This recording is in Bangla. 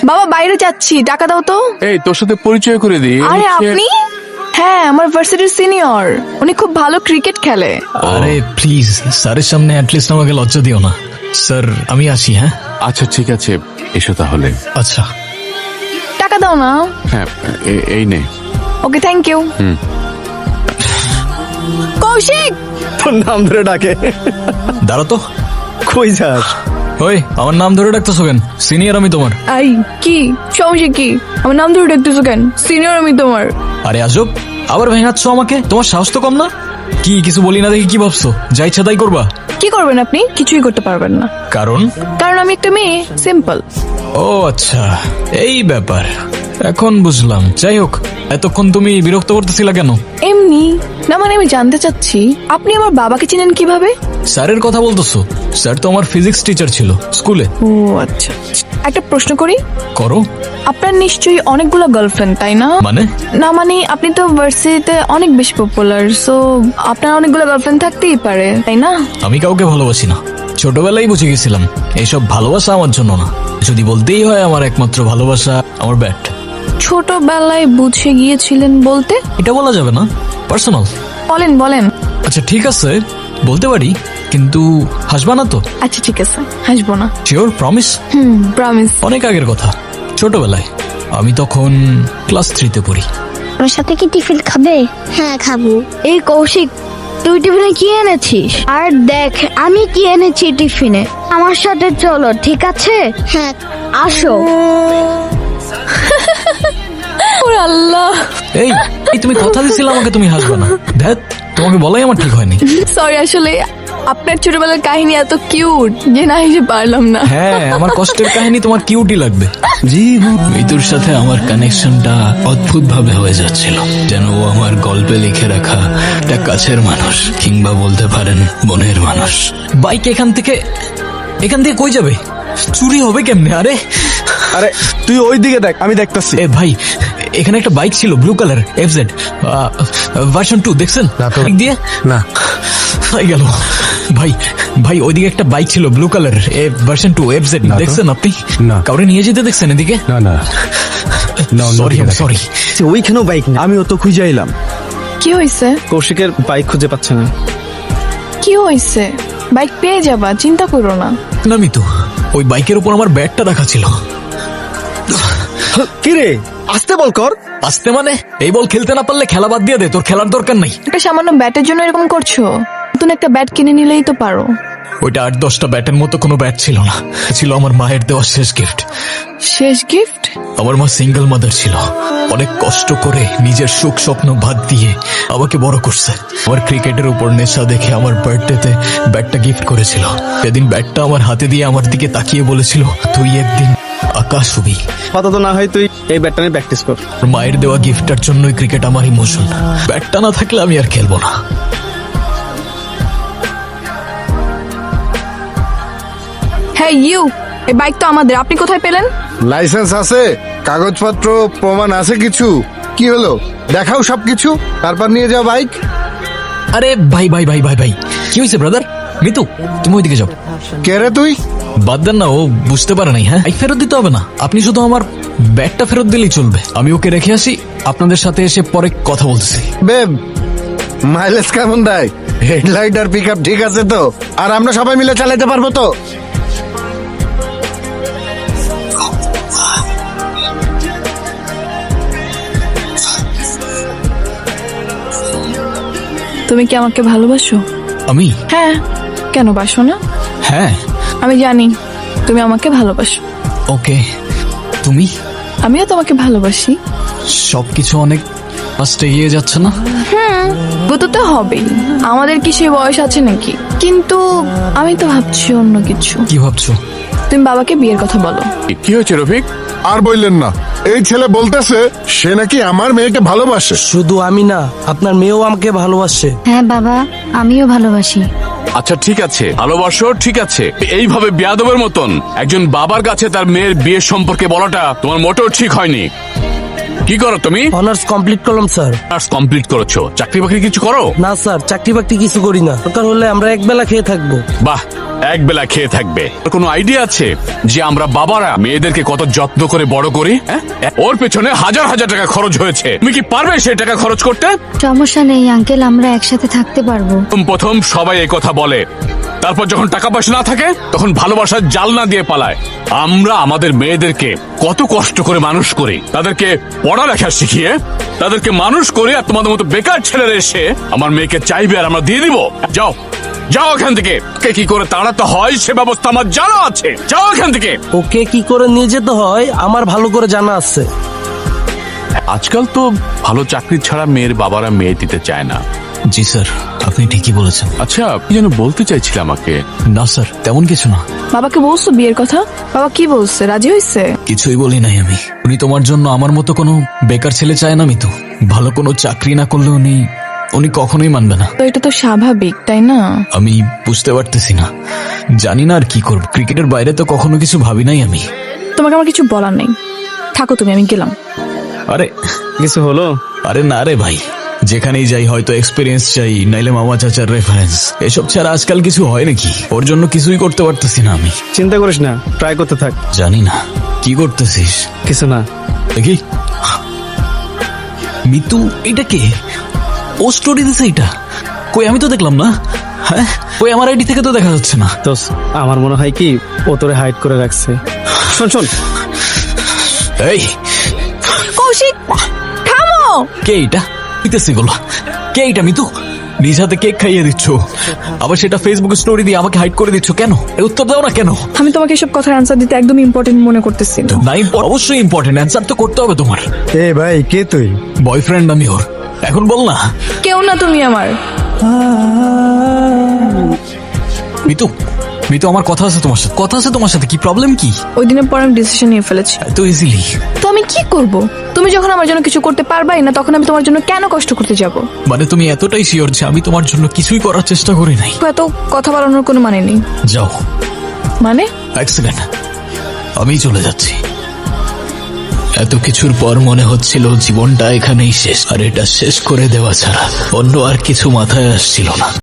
বাবা বাইরে যাচ্ছি, টাকা দাও তো। এই তোর সাথে পরিচয় করে দিই। আরে আপনি? হ্যাঁ, আমার ভার্সিটির সিনিয়র, উনি খুব ভালো ক্রিকেট খেলে। আরে প্লিজ স্যারের সামনে অ্যাটলিস্ট আমাকে লজ্জা দিও না। স্যার আমি আসি। হ্যাঁ আচ্ছা ঠিক আছে, এসো তাহলে। আচ্ছা টাকা দাও না। হ্যাঁ এই নে। ওকে, থ্যাংক ইউ। কৌশিক, তোর নাম ধরে ডাকে। দাঁড়া তো। কই যাস? ওই আমার নাম ধরে ডাকতেছো কেন? সিনিয়র আমি তোমার। আই কি সমস্যা কি? আমার নাম ধরে ডাকতেছো কেন? সিনিয়র আমি তোমার। আরে আজব, আবার ভেঙাচ্ছ আমাকে? তোমার সাহস তো কম না? কি কিছু বলি না দেখি কি ভাবছো? যা ইচ্ছা তাই করবা? কি করবেন আপনি? কিছুই করতে পারবেন না। কারণ কারণ আমি একটা মেয়ে, সিম্পল। ও আচ্ছা, এই ব্যাপার, এখন বুঝলাম। যাই হোক, এতক্ষণ তুমি বিরক্ত করতেছিলা কেন? এমনি না, মানে আমি জানতে চাচ্ছি আপনি আমার বাবাকে চিনেন কিভাবে? স্যারের কথা বলতেছো? স্যার তো আমার ফিজিক্স টিচার ছিল স্কুলে। ও আচ্ছা, একটা প্রশ্ন করি। করো। আপনার নিশ্চয়ই অনেকগুলো গার্লফ্রেন্ড, তাই না? মানে? না মানে আপনি তো ভার্সিটিতে অনেক বেশি পপুলার, সো আপনার অনেকগুলো গার্লফ্রেন্ড থাকতেই পারে, তাই না? আমি কাউকে ভালোবাসি না, ছোটবেলায় বুঝে গেছিলাম এইসব ভালোবাসা আমার জন্য না। যদি বলতেই হয় আমার একমাত্র ভালোবাসা আমার ব্যাট। ছোটবেলায় বুঝে গিয়েছিলেন বলতে? এটা বলা যাবে না, পার্সোনাল। বলেন বলেন। আচ্ছা ঠিক আছে, বলতে পারি, কিন্তু হাসবা না তো? আচ্ছা ঠিক আছে, হাসবো না। শিওর? প্রমিস? প্রমিস। অনেক আগের কথা, ছোটবেলায়, আমি তখন ক্লাস 3-তে পড়ি। আমার সাথে কি টিফিন খাবে? হ্যাঁ খাবো। এই কৌশিক, তুই টিফিনে কি এনেছিস? আর দেখ আমি কি এনেছি টিফিনে। আমার সাথে চলো, ঠিক আছে? হ্যাঁ আসো। ওরে আল্লাহ, এই এই তুমি কথা দিছিলে আমাকে তুমি হাসবে না। ধ্যাত, তোমাকে বলাই আমার ঠিক হয়নি। সরি, আসলে আপনার ছোটবেলার কাহিনী এত কিউট যে না হেসে পারলাম না। হ্যাঁ, আমার কষ্টের কাহিনী তোমার কিউটই লাগবে। মৃত্যুর সাথে আমার কানেকশনটা অদ্ভুত ভাবে হয়ে যাচ্ছিল, যেন ও আমার গল্পে লিখে রাখা একটা কাছের মানুষ, কিংবা বলতে পারেন মনের মানুষ। বাইক এখান থেকে কই যাবে? চুরি হবে কেমনে? আরে আরে তুই ওই দিকে দেখ, আমি দেখতেছি। এ ভাই, এখানে একটা বাইক ছিল ব্লু কালার, FZ ভার্সন 2, দেখছেন? বাইক দিয়ে না হয়ে গেল। ভাই ভাই, ওইদিকে একটা বাইক ছিল ব্লু কালার, ভার্সন 2 FZ, দেখছেন আপনি? না। কাউরে নিয়ে যেতে দেখছেন এদিকে? না না, সরি সরি। ওইখানেও বাইক না, আমিও তো খুঁজে এলাম। কি হয়েছে? কৌশিকের বাইক খুঁজে পাচ্ছে না। কি হয়েছে? বাইক পেয়ে যাবা, চিন্তা করো না। নামি তো, ওই বাইকের উপর আমার ব্যাটটা রাখা ছিল। কি রে, আসতে বল কর। আসতে মানে? এই বল খেলতে না পারলে খেলা বাদ দিয়ে দে, তোর খেলার দরকার নাই। একটা সামান্য ব্যাটের জন্য এরকম করছো? নতুন একটা ব্যাট কিনে নিলেই তো পারো। ওইটা 8-10টা ব্যাটের মতো কোনো ব্যাট ছিল না, ছিল আমার মায়ের দেওয়া শেষ গিফট। শেষ গিফট? আমার মা সিঙ্গেল মাদার ছিল, অনেক কষ্ট করে নিজের সুখ স্বপ্ন বাদ দিয়ে আমাকে বড় করছে। আমার ক্রিকেটের উপর নেশা দেখে আমার বার্থডেতে ব্যাটটা গিফট করেছিল। সেদিন ব্যাটটা আমার হাতে দিয়ে আমার দিকে তাকিয়ে বলেছিল, তুই একদিন আকাশ হবি। আপাতত না হয় তুই এই ব্যাটটা নিয়ে প্র্যাকটিস কর। মায়ের দেওয়া গিফটটার জন্যই ক্রিকেট আমার ইমোশন। ব্যাটটা না থাকলে আমি আর খেলবো না। হ্যাঁ ইউ, এই বাইক তো আমাদের, আপনি কোথায় পেলেন? লাইসেন্স আছে, কাগজপত্র প্রমাণ আছে কিছু? কি হলো, দেখাও সবকিছু, তারপর নিয়ে যাও বাইক। আরে ভাই ভাই ভাই ভাই ভাই, কি হয়েছে ব্রাদার? মিতু, তুমি ওইদিকে যাও। কে রে তুই? বাদ দেন না, ও বুঝতে পারে নাই। হ্যাঁ, বাইক ফেরত দিতে হবে না, আপনি শুধু আমার ব্যাগটা ফেরত দিলেই চলবে। আমি ওকে রেখে আসি, আপনাদের সাথে এসে পরে কথা বলতেছি। বেব, মাইলেজ কেমন দেয়? হেডলাইট আর পিক আপ ঠিক আছে তো? আর আমরা সবাই মিলে চালাতে পারবো তো? তুমি কি আমাকে ভালোবাসো? আমি? হ্যাঁ, কেন বাসো না? হ্যাঁ। আমি জানি তুমি আমাকে ভালোবাসো। ওকে, তুমি? আমিও তোমাকে ভালোবাসি। সবকিছু অনেক ফাস্টে এগিয়ে যাচ্ছে না? বুঝতে তো হবেই, আমাদের কি সে বয়স আছে নাকি? কিন্তু আমি তো ভাবছি অন্য কিছু। কি ভাবছো? তুমি বাবাকে বিয়ের কথা বলো। কি হয়েছে রফিক? আর বললেন না, এই ছেলে বলতেছে সে নাকি আমার মেয়েকে ভালোবাসে। শুধু আমি না, আপনার মেয়েও আমাকে ভালোবাসে। হ্যাঁ বাবা, আমিও ভালোবাসি। আচ্ছা ঠিক আছে, ভালোবাসো, ঠিক আছে। এইভাবে বেয়াদবের মতন একজন বাবার কাছে তার মেয়ের বিয়ের সম্পর্কে বলাটা তোমার মোটেও ঠিক হয়নি। কি করো তুমি? অনার্স কমপ্লিট করলাম স্যার। আর্টস কমপ্লিট করেছো, চাকরি বাকরি কিছু করো? না স্যার, চাকরি বাকরি কিছু করি না, দরকার হলে আমরা একবেলা খেয়ে থাকবো। বাহ, এক বেলা খেয়ে থাকবে। কোনো আইডিয়া আছে যে আমরা বাবারা মেয়েদেরকে কত যত্ন করে বড় করি? হ্যাঁ? ওর পেছনে হাজার হাজার টাকা খরচ হয়েছে, তুমি কি পারবে সেই টাকা খরচ করতে? সমস্যা নেই আঙ্কেল, আমরা একসাথে থাকতে পারবো। প্রথম সবাই এই কথা বলে, তারপর যখন টাকা পয়সা না থাকে তখন ভালোবাসার জাল না দিয়ে পালায়। আমরা আমাদের মেয়েদেরকে কত কষ্ট করে মানুষ করি, তাদেরকে পড়ালেখা শিখিয়ে তাদেরকে মানুষ করি, আর তোমাদের মতো বেকার ছেলেরা এসে আমার মেয়েকে চাইবে আর আমরা দিয়ে দিব। যাও যাও এখান থেকে। কে কি করে তাড়াতে হয় সে ব্যবস্থা আমার জানা আছে। যাও এখান থেকে। ওকে কি করে নিয়ে যেতে হয় আমার ভালো করে জানা আছে। আজকাল তো ভালো চাকরি ছাড়া মেয়ের বাবারা মেয়ে দিতে চায় না। জি স্যার, আপনি ঠিকই বলেছেন। আচ্ছা, কি যেন বলতে চাইছিল আমাকে? না স্যার, তেমন কিছু না। বাবাকে বলছো বিয়ের কথা? বাবা কি বলছে, রাজি হয়েছে? কিছুই বলি নাই আমি। উনি তোমার জন্য আমার মতো কোনো বেকার ছেলে চায় না মিতু। ভালো কোনো চাকরি না করলে উনি কখনোই মানবে না। তো এটা তো স্বাভাবিক, তাই না? আমি বুঝতে পারতেছি না, জানি না আর কি করব। ক্রিকেটের বাইরে তো কখনো কিছু ভাবি নাই আমি। তোমাকে আমার কিছু বলার নেই, থাকো তুমি, আমি গেলাম। আরে কিছু হলো? আরে না রে ভাই, যেখানেই যাই হয়তো এক্সপিরিয়েন্স চাই, নাইলে মামা চাচার রেফারেন্স। এসব ছাড়া আজকাল কিছু হয় নাকি? ওর জন্য কিছুই করতে পারতেছি না আমি। চিন্তা করিস না, ট্রাই করতে থাক। জানি না কি করতেছিস। কিছু না। দেখি মিতু, এটা কে? ও স্টোরি দিছে এটা? কই, আমি তো দেখলাম না। হ্যাঁ, ওই আমার আইডি থেকে তো দেখা যাচ্ছে না। তো আমার মনে হয় কি ও তোরে হাইড করে রাখছে। শোন শোন, এই কৌশিক থামো। কে এটা দিতেছে গুলো? কে এটা মিতু? নিজ হাতে কেক খাইয়ে দিচ্ছ, আবার সেটা ফেসবুকে স্টোরি দিয়ে আমাকে হাইড করে দিচ্ছ কেন? এর উত্তর দাও না কেন? আমি তোমাকে এসব কথার অ্যান্সার দিতে একদম ইম্পর্টেন্ট মনে করতেছি না। না, অবশ্যই ইম্পর্টেন্ট, অ্যান্সার তো করতে হবে তোমার। এ ভাই, কে তুই? বয়ফ্রেন্ড আমি ওর, এখন বল না। কেউ না তুমি আমার। মিতু, মিতু আমার কথা আছে তোমার সাথে, কথা আছে তোমার সাথে। কি প্রবলেম কি? ওই দিনের পর আমি ডিসিশন নিয়ে ফেলেছি। এত ইজিলি? তো আমি কি করব? তুমি যখন আমার জন্য কিছু করতে পারবাই না, তখন আমি তোমার জন্য কেন কষ্ট করতে যাব? মানে তুমি এতটাই শিওর যে আমি তোমার জন্য কিছুই করার চেষ্টা করি নাই? এত কথা বাড়ানোর কোনো মানে নেই। যাও। মানে? এক সেকেন্ড, আমি চলে যাচ্ছি। এত কিছুর পর মনে হচ্ছিল জীবনটা এখানেই শেষ, আর এটা শেষ করে দেওয়া ছাড়া অন্য আর কিছু মাথায় আসছিল না।